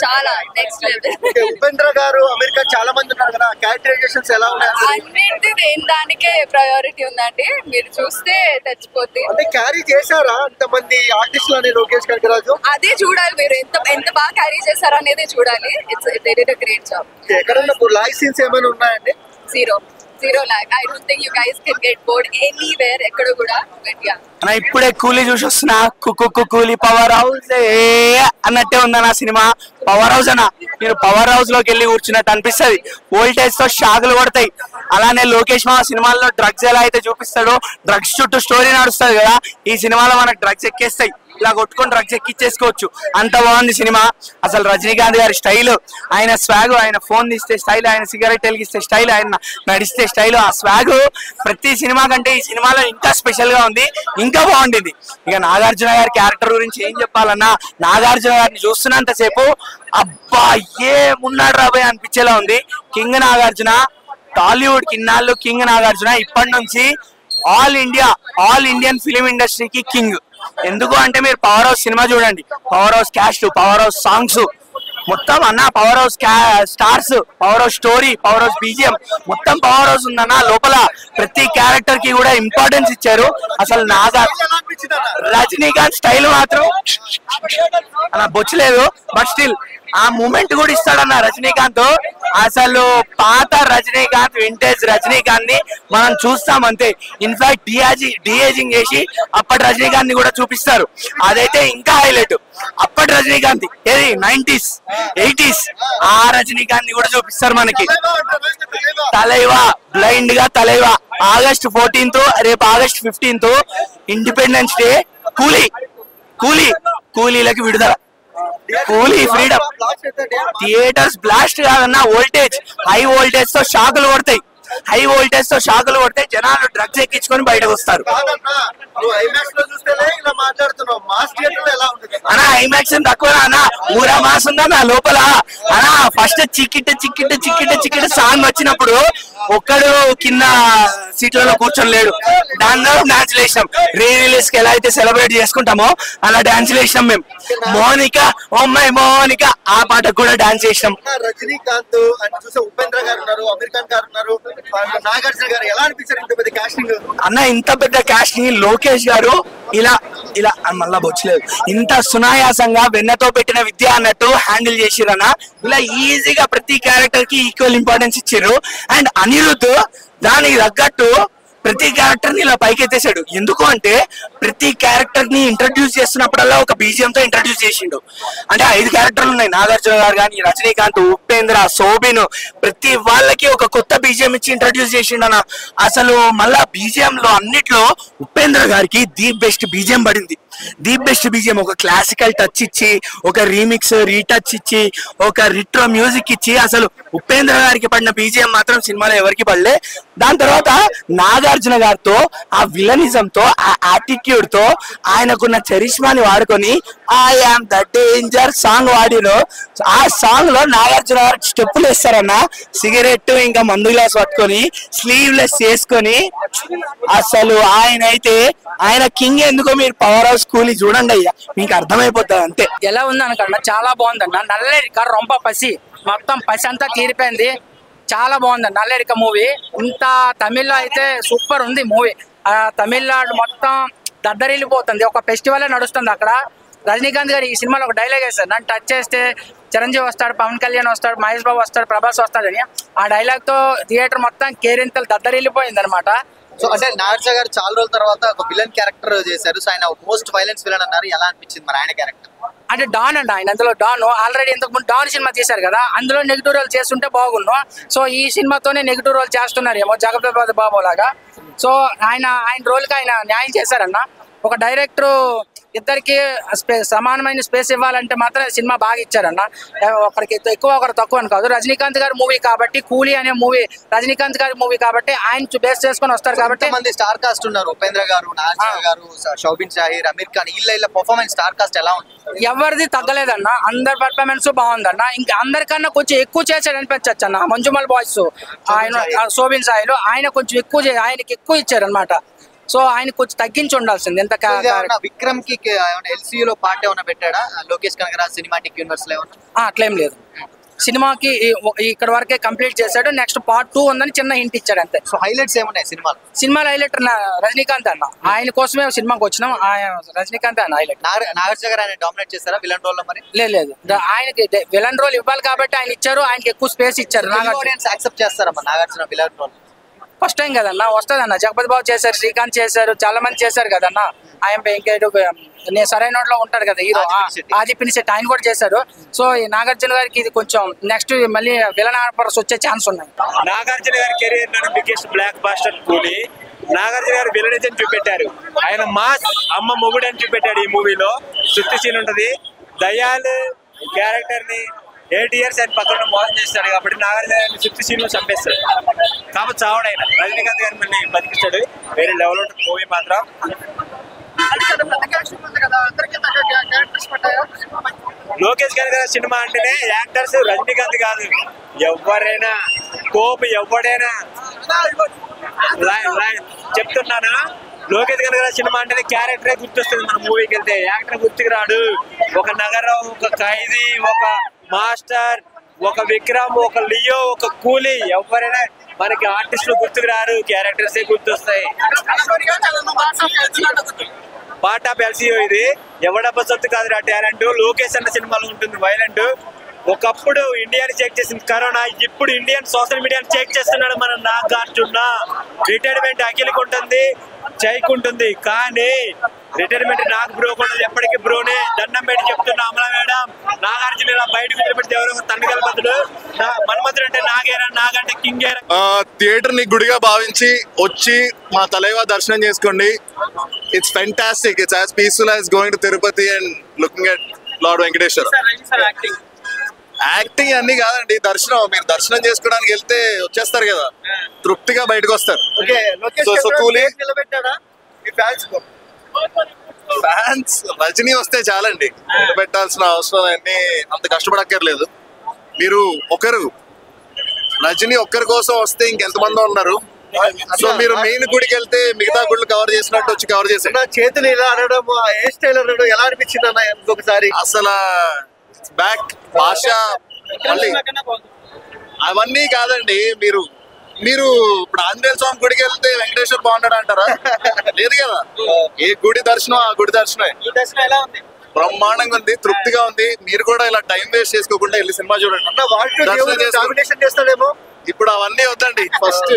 చాలా next level. Upendra గారు America చాలా మంది ఉన్నారు కదా, క్యారెక్టరైజేషన్స్ ఎలా ఉన్నాయి? అన్నింటి దానికే ప్రయారిటీ ఉందండి, మీరు చూస్తే తెచ్చిపోతే. అంటే క్యారీ చేశారా అంతమంది ఆర్టిస్టులు అని లోకేష్ కనకరాజు? అదే చూడాలి, మీరు ఎంత ఎంత బాగా క్యారీ చేశారు అనేది చూడాలి. It's great job. ఎక్కడన్నా లాగ్ సీన్స్ ఏమైనా ఉన్నాయండి? Zero lag. I don't think you guys can get bored anywhere, ఎక్కడ కూడా. బట్ యా, ఇప్పుడే కూలీ చూసి వస్తున్నా. కూలీ పవర్ హౌస్ అన్నట్టే ఉందన్న సినిమా. పవర్ హౌస్ అన్న, మీరు పవర్ హౌస్ లోకి వెళ్ళి కూర్చున్నట్టు అనిపిస్తుంది. వోల్టేజ్ తో షాకులు కొడతాయి. అలానే లోకేష్ మా సినిమాల్లో డ్రగ్స్ ఎలా అయితే చూపిస్తాడో, డ్రగ్స్ చుట్టూ స్టోరీ నడుస్తుంది కదా, ఈ సినిమాలో మనకు డ్రగ్స్ ఎక్కేస్తాయి. ఇలా కొట్టుకొని డ్రగ్స్ ఎక్కిచ్చేసుకోవచ్చు, అంత బాగుంది సినిమా. అసలు రజనీకాంత్ గారి స్టైల్, ఆయన స్వాగ్, ఆయన ఫోన్ తీస్తే స్టైల్, ఆయన సిగరెట్ వెలిగిస్తే స్టైల్, ఆయన నడిస్తే స్టైల్, ఆ స్వాగ్ ప్రతి సినిమా కంటే ఈ సినిమాలో ఇంకా స్పెషల్ గా ఉంది, ఇంకా బాగుండింది. ఇక నాగార్జున గారి క్యారెక్టర్ గురించి ఏం చెప్పాలన్నా, నాగార్జున గారిని చూస్తున్నంత సేపు అబ్బా ఏమున్నాడు రాబోయే అనిపించేలా ఉంది. కింగ్ నాగార్జున, టాలీవుడ్ కి ఇన్నాళ్ళు కింగ్ నాగార్జున, ఇప్పటి నుంచి ఆల్ ఇండియన్ ఫిలిం ఇండస్ట్రీకి కింగ్. ఎందుకు అంటే మీరు పవర్ హౌస్ సినిమా చూడండి, power house caste, power house songs మొత్తం అన్న, power house stars, power house story, power house BGM, మొత్తం పవర్ హౌస్ ఉందన్న. లోపల ప్రతి క్యారెక్టర్ కి కూడా ఇంపార్టెన్స్ ఇచ్చారు. అసలు రజనీకాంత్ స్టైల్ మాత్రం అలా బొచ్చలేదు, బట్ స్టిల్ ఆ మూమెంట్ కూడా ఇస్తాడన్న రజనీకాంత్. అసలు పాత రజనీకాంత్, వింటేజ్ రజనీకాంత్ ని మనం చూస్తాం అంతే. ఇన్ఫాక్ట్ డిఏజింగ్ చేసి అప్పటి రజనీకాంత్ ని కూడా చూపిస్తారు, అదైతే ఇంకా హైలైట్. అప్పటి రజనీకాంత్ ఏది 90s 80s ఆ రజనీకాంత్ ని కూడా చూపిస్తారు మనకి. తలైవా, బ్లైండ్ గా తలైవా. ఆగస్ట్ 14th, రేపు ఆగస్ట్ 15th ఇండిపెండెన్స్ డే. కూలీలకి విడుదల, కూలీ ఫ్రీడమ్. థియేటర్స్ బ్లాస్ట్ కాదన్నా, వోల్టేజ్, హై వోల్టేజ్ తో షాకులు కొడతాయి. జనాలు డ్రగ్స్ ఎక్కించుకొని బయటకు వస్తారు. అన్నా ఐమాక్స్ తక్కువ అన్న, ఊరా మాస్ ఉందా నా లోపల అన్నా. ఫస్ట్ చిక్కిట సాంగ్ వచ్చినప్పుడు ఒక్కడు కింద సీట్లలో కూర్చొని లేడు, దానిలో డాన్స్ వేసినాం. రిలీజ్ కి ఎలా అయితే సెలబ్రేట్ చేసుకుంటామో అలా డాన్స్ వేసినాం మేము. మోనికా ఆ పాటకు కూడా డాన్స్ చేసినాం. రజనీకాంత్ ఉపేంద్ర గారు ఉన్నారు, అమీర్ ఖాన్ గారు ఉన్నారు, నాగార్జున గారు ఎలా అనిపించారు ఇంత పెద్ద కాస్టింగ్? అన్న ఇంత పెద్ద కాస్టింగ్ లోకేష్ గారు ఇలా మళ్ళా బొచ్చలేదు, ఇంత సునాయాసంగా వెన్నతో పెట్టిన విద్య అన్నట్టు హ్యాండిల్ చేసిరన్న. ఇలా ఈజీగా ప్రతి క్యారెక్టర్ కి ఈక్వల్ ఇంపార్టెన్స్ ఇచ్చారు. అండ్ అనిరుద్ధ్ దానికి తగ్గట్టు ప్రతి క్యారెక్టర్ ని ఇలా పైకెత్తేసాడు. ఎందుకు అంటే ప్రతి క్యారెక్టర్ ని ఇంట్రడ్యూస్ చేస్తున్నప్పుడల్లా ఒక బీజిఎం తో ఇంట్రడ్యూస్ చేసిండు. అంటే 5 క్యారెక్టర్లు ఉన్నాయి, నాగార్జున గారు కానీ, రజనీకాంత్, ఉపేంద్ర, శోభిన్, ప్రతి వాళ్ళకి ఒక కొత్త బీజిఎం ఇచ్చి ఇంట్రడ్యూస్ చేసిండు అన్న. అసలు మళ్ళా బీజిఎం లో అన్నిట్లో ఉపేంద్ర గారికి ది బెస్ట్ బీజిఎం పడింది. ఒక క్లాసికల్ టచ్ ఇచ్చి, ఒక రీమిక్స్ రీటచ్ ఇచ్చి, ఒక రిట్రో మ్యూజిక్ ఇచ్చి, అసలు ఉపేంద్ర గారికి పడిన బీజిఎం మాత్రం సినిమాలో ఎవరికి పడలే. దాని తర్వాత నాగార్జున గారితో ఆ విలనిజం తో, ఆ యాటిట్యూడ్ తో, ఆయనకున్న చరిష్మాని వాడుకొని I am the danger song వాడిలో, ఆ సాంగ్ లో నాగార్జున గారు స్టెప్పులు వేస్తారన్న. సిగరెట్ ఇంకా మందు గ్లాస్ పట్టుకొని స్లీవ్లెస్ చేసుకొని, అసలు ఆయన కింగ్. ఎందుకో మీరు పవర్ హౌస్ కూలీ చూడండి అయ్యా, మీకు అర్థమైపోతుంది అంతే. ఎలా ఉంది అనకన్నా, చాలా బాగుందన్న. నల్లరిక రొంప పసి, మొత్తం పసి అంతా తీరిపోయింది. చాలా బాగుంది నల్లరిక మూవీ. ఇంత తమిళ్లో అయితే సూపర్ ఉంది మూవీ. తమిళనాడు మొత్తం దద్దరిల్లిపోతుంది, ఒక ఫెస్టివల్ నడుస్తుంది అక్కడ. రజనీకాంత్ గారు ఈ సినిమాలో ఒక డైలాగ్ వేస్తారు, నన్ను టచ్ చేస్తే చిరంజీవి వస్తాడు, పవన్ కళ్యాణ్ వస్తాడు, మహేష్ బాబు వస్తాడు, ప్రభాస్ వస్తాడు అని. ఆ డైలాగ్ తో థియేటర్ మొత్తం కేరింతలు దద్దరిల్లిపోయింది అనమాట. సో అంటే నాగార్జున గారు చాలా రోజుల తర్వాత ఒక విలన్ క్యారెక్టర్ చేశారు. సో ఆయన మోస్ట్ వైలెన్స్ విలన్ అన్నారు, ఎలా అనిపించింది మరి ఆయన క్యారెక్టర్? అంటే డాన్ అండి ఆయన. అందులో డాన్ ఆల్రెడీ ఇంతకు ముందు డాన్ సినిమా చేశారు కదా, అందులో నెగిటివ్ రోల్ చేస్తుంటే బాగున్నాం. సో ఈ సినిమాతోనే నెగిటివ్ రోల్ చేస్తున్నారేమో జగపతి బాబు లాగా. సో ఆయన రోల్ కి ఆయన న్యాయం చేశారన్న. ఒక డైరెక్టర్ ఇద్దరికి సమానమైన స్పేస్ ఇవ్వాలంటే మాత్రం సినిమా బాగా ఇచ్చారన్న. ఒకరికి ఎక్కువ ఒకరు తక్కువ అని కాదు. రజనీకాంత్ గారి మూవీ కాబట్టి, కూలీ అనే మూవీ రజనీకాంత్ గారి మూవీ కాబట్టి ఆయన బేస్ చేసుకొని వస్తారు కాబట్టి. మంది స్టార్ కాస్ట్ ఉన్నారు, ఉపేంద్ర గారు, నాగార్జున గారు, శోభిన్ షాహీర్, అమీర్ ఖాన్, వీళ్ళ పర్ఫార్మెన్స్ స్టార్ కాస్ట్ ఎలా ఉంది? ఎవరిది తగ్గలేదన్న, అందరి పర్ఫార్మెన్స్ బాగుందన్న. ఇంకా అందరికన్నా కొంచెం ఎక్కువ చేశాడు అనిపించచ్చు అన్న. మంజుమల్ బాయ్స్ ఆయన, శోభిన్ సాయిలు ఆయన కొంచెం ఎక్కువ ఆయనకి ఎక్కువ ఇచ్చారు అనమాట. సో ఆయన కొంచెం తగ్గించి ఉండాల్సింది ఎంత విక్రమ్ కి ఎల్సీయూ లో పార్ట్ ఏమైనా పెట్టాడా లోకేష్ కనగరాజ్ సినిమాటిక్ యూనివర్స్ లో ఏమన్నా? అట్లేం లేదు, సినిమాకి ఇక్కడ వరకే కంప్లీట్ చేశాడు, నెక్స్ట్ పార్ట్ 2 ఉందని చిన్న హింట్ ఇచ్చాడు అంతే. సో హైలైట్స్ ఏమున్నాయి సినిమాలో హైలైట్ రజనీకాంత్ అన్న, ఆయన కోసమే సినిమాకి వచ్చినాం, రజనీకాంత్ అన్న హైలైట్. నాగార్జున గారు ఆయన డామినేట్ చేస్తారా విలన్ రోల్ లో? మరి లేదు, ఆయనకి విలన్ రోల్ ఇవ్వాలి కాబట్టి ఆయన ఇచ్చారు, ఆయనకి ఎక్కువ స్పేస్ ఇచ్చారు. యాక్సెప్ట్ చేస్తారమ్మా Nagarjuna villain role? First time కదన్న, వస్తుందన్న. జగపతి బాబు చేశారు, శ్రీకాంత్ చేశారు, చాలా మంది చేశారు కదన్న. ఆయన నేను సరైన లో ఉంటాడు కదా హీరో ఆది పినిశెట్టి, ఆయన కూడా చేశారు. సో ఈ నాగార్జున గారికి ఇది కొంచెం నెక్స్ట్ మళ్ళీ విలన్ ఆర్పర్స్ వచ్చే ఛాన్స్ ఉన్నాయి. నాగార్జున గారి కెరీర్ లోని బిగ్గెస్ట్ బ్లాక్ బాస్టర్ కూలీ. నాగార్జున గారు విలనిజం చూపెట్టారు, ఆయన మాస్ అమ్మ మొగుడు అని చూపెట్టాడు. ఈ మూవీలో సుత్తి సీన్ ఉంటది, దయాల్ క్యారెక్టర్ ని 8 years ఆయన పక్కన మోసం చేస్తాడు కాబట్టి నాగార్జున గారిని సుత్తి సీన్ లో చంపేస్తాడు. కాబట్టి చావడైన రజనీకాంత్ గారిని మళ్ళీ బతికిస్తాడు. వేరే లెవెల్ ఉంటుంది మూవీ మాత్రం. లోకేష్ గారి సినిమా అంటేనే యాక్టర్స్ రజనీకాంత్ కాదు, ఎవరైనా కోపి ఎవడైనా చెప్తున్నాను. లోకేష్ గారి సినిమా అంటేనే క్యారెక్టరే గుర్తొస్తుంది. మన మూవీకి వెళ్తే యాక్టర్ గుర్తుకు రాడు. ఒక నగరం, ఒక ఖైదీ, ఒక మాస్టర్, ఒక విక్రమ్, ఒక లియో, ఒక కూలీ, ఎవరైనా మనకి ఆర్టిస్టులు గుర్తుకు రారు, క్యారెక్టర్సే గుర్తొస్తాయి. పార్ట్ ఆఫ్ ఎల్సీయూ ఇది. ఎవడబ్బ సొత్తు కాదు ఆ టాలెంట్. లోకేష్ అన్న సినిమాలో ఉంటుంది వైలెంట్. ఒకప్పుడు ఇండియాని చెక్ చేసింది కరోనా, ఇప్పుడు ఇండియన్ సోషల్ మీడియాని చెక్ చేస్తున్నాడు మన నాగార్జున. రిటైర్మెంట్ అఖిల్కి ఉంటుంది, జైకి ఉంటుంది, కానీ రిటైర్మెంట్ నాకు బ్రోక్ ఉండదు, ఎప్పటికీ బ్రోనే. దండం పెట్టి చెప్తున్నా అమలా మేడం, నాగార్జున ఇలా బయటకు వదిలిపెడితే ఎవరో తండ్రి బదులు మన్మధుడు అంటే నాగేరా, నాగంటే కింగేరా. థియేటర్ ని గుడిగా భావించి వచ్చి మా తలైవా దర్శనం చేసుకోండి. It's fantastic. It's as peaceful as going to Tirupati and looking at lord Venkateswara. Acting అన్ని కాదండి, దర్శనం. మీరు దర్శనం చేసుకోవడానికి వెళ్తే వచ్చేస్తారు కదా, తృప్తిగా బయటకు వస్తారు. ఫ్యాన్స్ రజనీ వస్తే చాలండి, పెట్టాల్సిన అవసరం అన్ని అంత కష్టపడక్కర్లేదు. మీరు రజనీ ఒక్కరి కోసం వస్తే ఇంకెంతమంది ఉన్నారు. సో మీరు మెయిన్ గుడికి వెళ్తే మిగతా గుళ్ళు కవర్ చేసినట్టు వచ్చి కవర్ చేశారు. చేతులు ఇలా అనడం, హెయిర్ స్టైల్ అనడం ఎలా అనిపించింది అన్న ఇంకొకసారి? అసలు బ్యాక్ భాష మళ్ళీ అవన్నీ కాదండి. మీరు ఇప్పుడు ఆంజనేయ స్వామి గుడికి వెళ్తే వెంకటేశ్వర బాగున్నాడు అంటారా? లేదు కదా. ఏ గుడి దర్శనం ఆ గుడి దర్శనమే. బ్రహ్మాండంగా ఉంది, తృప్తిగా ఉంది. మీరు కూడా ఇలా టైం వేస్ట్ చేసుకోకుండా వెళ్ళి సినిమా చూడండి. చేస్తాడేమో. ఇప్పుడు అవన్నీ వద్దండి, ఫస్ట్